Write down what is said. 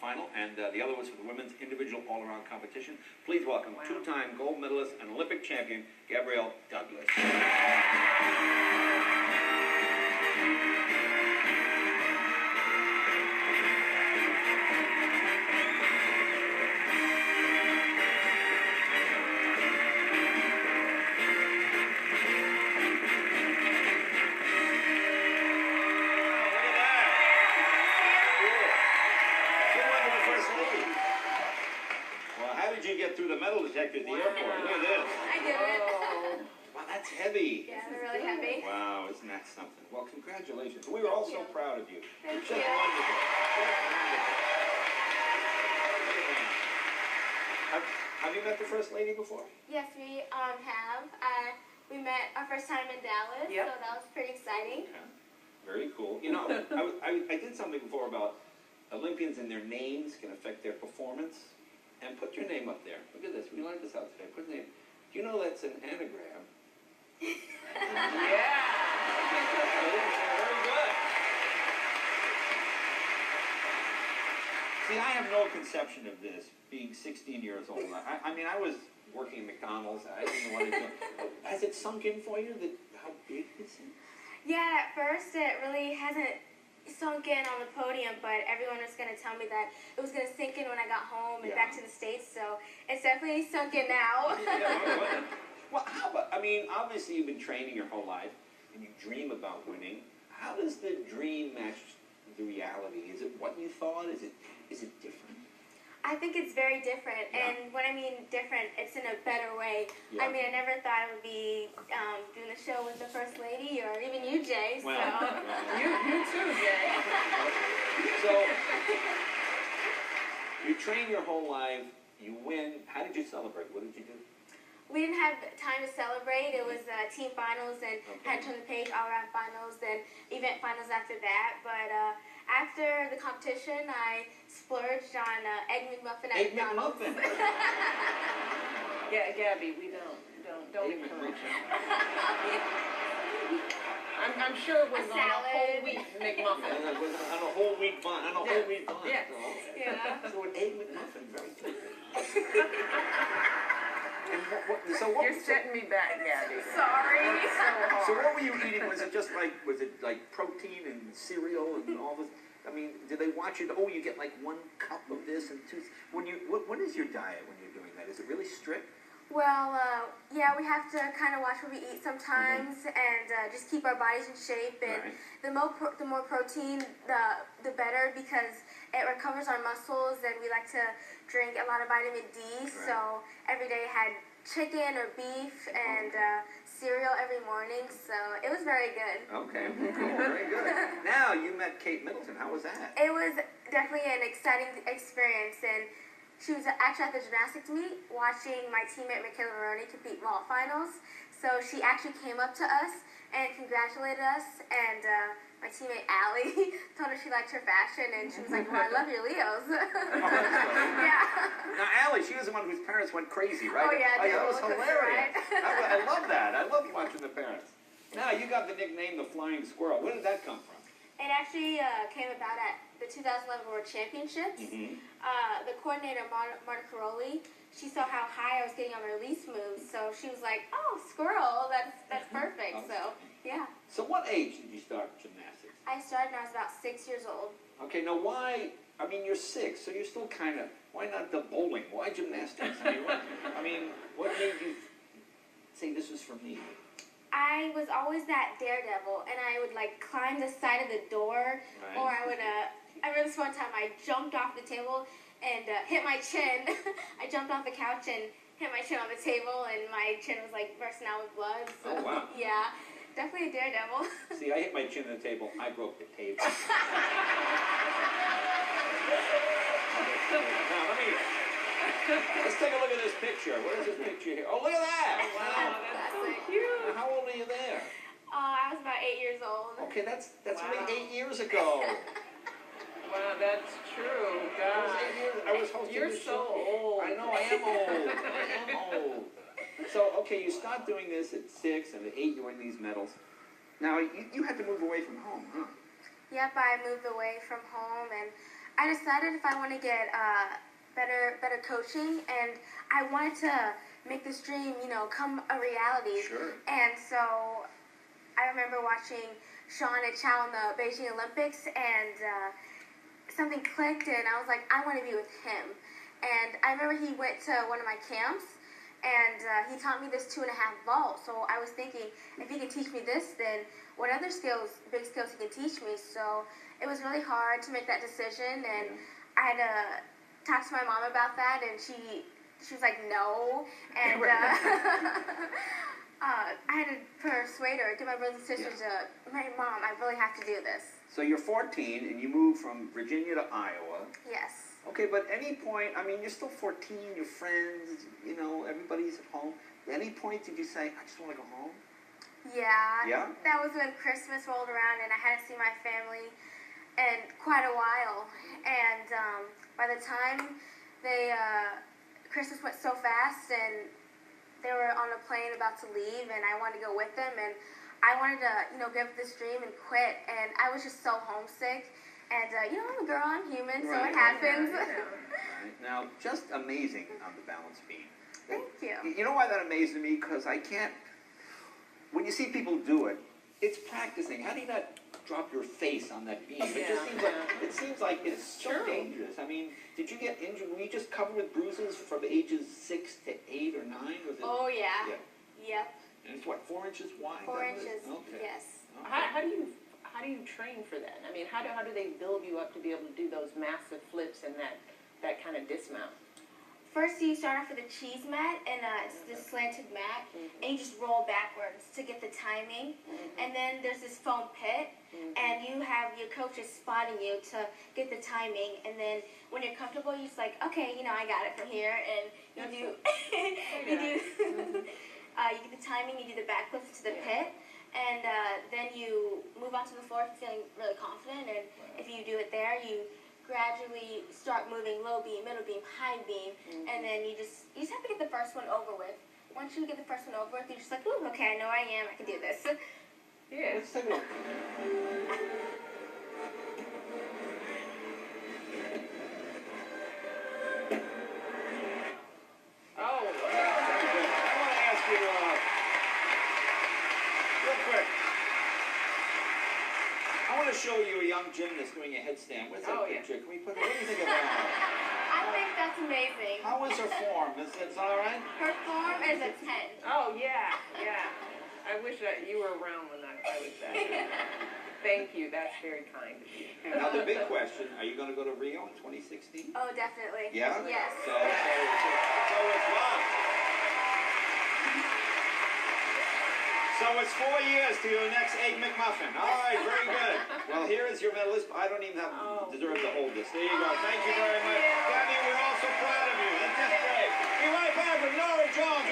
final, and the other was for the women's individual all-around competition. Please welcome two-time gold medalist and Olympic champion, Gabrielle Douglas. Get through the metal detector at the airport. Look at this. I did it. Oh, wow, that's heavy. Yeah, they're really heavy. Wow, isn't that something? Well, congratulations. We were all so proud of you. Thank Just you. wonderful. Have you met the First Lady before? Yes, we have. We met our first time in Dallas, so that was pretty exciting. Yeah. Very cool. You know, I did something before about Olympians and their names can affect their performance. And put your name up there. Look at this. We learned this out today. Put the name. Do you know that's an anagram? Yeah. Very good. See, I have no conception of this, being 16 years old. I mean, I was working at McDonald's. I didn't know what to do. Has it sunk in for you that how big this is? Yeah, at first it really hasn't sunk in on the podium, but everyone was going to tell me that it was going to sink in when I got home and back to the States, so it's definitely sunk in now. Well, how about, I mean, obviously you've been training your whole life, and you dream about winning. How does the dream match the reality? Is it what you thought? Is it different? I think it's very different, and when I mean different, it's in a better way. Yeah. I mean, I never thought I would be doing the show with the First Lady, or even you, Jay, Well, You too, Jay. So, you train your whole life, you win. How did you celebrate? What did you do? We didn't have time to celebrate. It was team finals and had to turn the page, all-around finals, then event finals after that. But after the competition, I splurged on Egg McMuffin at McDonald's. McMuffin? Yeah, Gabby, we don't encourage it. I'm sure it was on a whole wheat McMuffin. It was on a whole wheat bun. On a whole wheat bun. Yeah. Yeah. So an Egg McMuffin, very good. You're setting me back, Gabby. Sorry. So what were you eating? Was it like protein and cereal and all this? I mean, did they watch it? Oh, you get like 1 cup of this and 2. What is your diet when you're doing that? Is it really strict? Well, yeah, we have to kind of watch what we eat sometimes and just keep our bodies in shape. And the more protein, the better, because it recovers our muscles, and we like to drink a lot of vitamin D. So every day I had chicken or beef and cereal every morning. So it was very good. Okay, cool, very good. Now, you met Kate Middleton. How was that? It was definitely an exciting experience, and she was actually at the gymnastics meet watching my teammate Michaela Maroney compete vault finals. So she actually came up to us and congratulated us, and my teammate Allie told her she liked her fashion, and she was like, well, I love your Leos. Yeah. Now, Allie, she was the one whose parents went crazy, right? Oh, yeah. That was hilarious. Right? I love that. I love watching the parents. Now, you got the nickname the Flying Squirrel. Where did that come from? It actually came about at the 2011 World Championships. The coordinator, Marta Caroli, she saw how high I was getting on my release moves, so she was like, oh, squirrel, that's perfect. So, yeah. So what age did you start gymnastics? I started when I was about 6 years old. Okay, now why, I mean, you're 6, so you're still kind of, why not the bowling? Why gymnastics? I mean, what made you say this is for me? I was always that daredevil, and I would like climb the side of the door, or I would, I remember this one time I jumped off the table and hit my chin. I jumped off the couch and hit my chin on the table, and my chin was like bursting out with blood. So, oh, wow. Yeah, definitely a daredevil. See, I hit my chin on the table, I broke the table. Now, let's take a look at this picture. What is this picture here? Oh, look at that! Wow, that's so cute. Now, how old are you there? I was about 8 years old. Okay, that's only 8 years ago. Wow, that's true. God. I was hosting You're this so show. old. I know, I am old. I am old. So, okay, you start doing this at 6, and at 8 you win these medals. Now, you had to move away from home, huh? Yep, I moved away from home, and I decided if I want to get better coaching, and I wanted to make this dream, come a reality. Sure. And so I remember watching Sean and Chow in the Beijing Olympics, and something clicked, and I was like, I want to be with him. And I remember he went to one of my camps, and he taught me this 2.5 vault. So I was thinking, if he can teach me this, then what other big skills he can teach me? So it was really hard to make that decision, and I had to talk to my mom about that, and she was like, no, and I had to persuade her, get my brothers and sisters to, my mom, I really have to do this. So you're 14, and you moved from Virginia to Iowa. Yes. Okay, but any point, I mean, you're still 14, your friends, everybody's at home. At any point did you say, I just want to go home? Yeah. Yeah? That was when Christmas rolled around, and I hadn't seen my family in quite a while. And by the time Christmas went so fast, and they were on a plane about to leave, and I wanted to go with them, and I wanted to, give up this dream and quit, and I was just so homesick. And, I'm a girl, I'm human, so it happens. Right. Now, just amazing on the balance beam. Thank you. You know why that amazed me? Because I can't, when you see people do it, it's practicing. How do you not drop your face on that beam? It seems like it's so dangerous. I mean, did you get injured? Were you just covered with bruises from ages 6 to 8 or 9? Was it, oh, yeah. Yep. And it's what, 4 inches wide? 4 inches, okay. yes. Okay. How do you train for that? I mean, how do they build you up to be able to do those massive flips and that kind of dismount? First, you start off with a cheese mat, and it's this slanted mat, and you just roll backwards to get the timing. And then there's this foam pit, and you have your coaches spotting you to get the timing. And then when you're comfortable, you're just like, okay, I got it from here. And you get the timing, you do the backflips to the pit, and then you move onto the floor feeling really confident. And if you do it there, you gradually start moving low beam, middle beam, high beam, and then you just have to get the first one over with. Once you get the first one over with, you're just like, ooh, okay, I know where I am, I can do this. Yeah. Let's take a look. Oh, I want to ask you, real quick. I want to show you a young gymnast doing a headstand. Where's that picture? Can we put it? What do you think of that? I think that's amazing. How is her form? Is it all right? Her form is a 10. Oh, yeah. I wish that you were around when I was that. Thank you. That's very kind of you. Now the big question: are you going to go to Rio in 2016? Oh, definitely. Yeah. Yes. So it's locked. So it's 4 years to your next Egg McMuffin. All right, very good. Well, here is your medalist. I don't even deserve to hold this. There you go. Thank you very much. Debbie, we're all so proud of you. That's just great. Be right back with Nora Jones.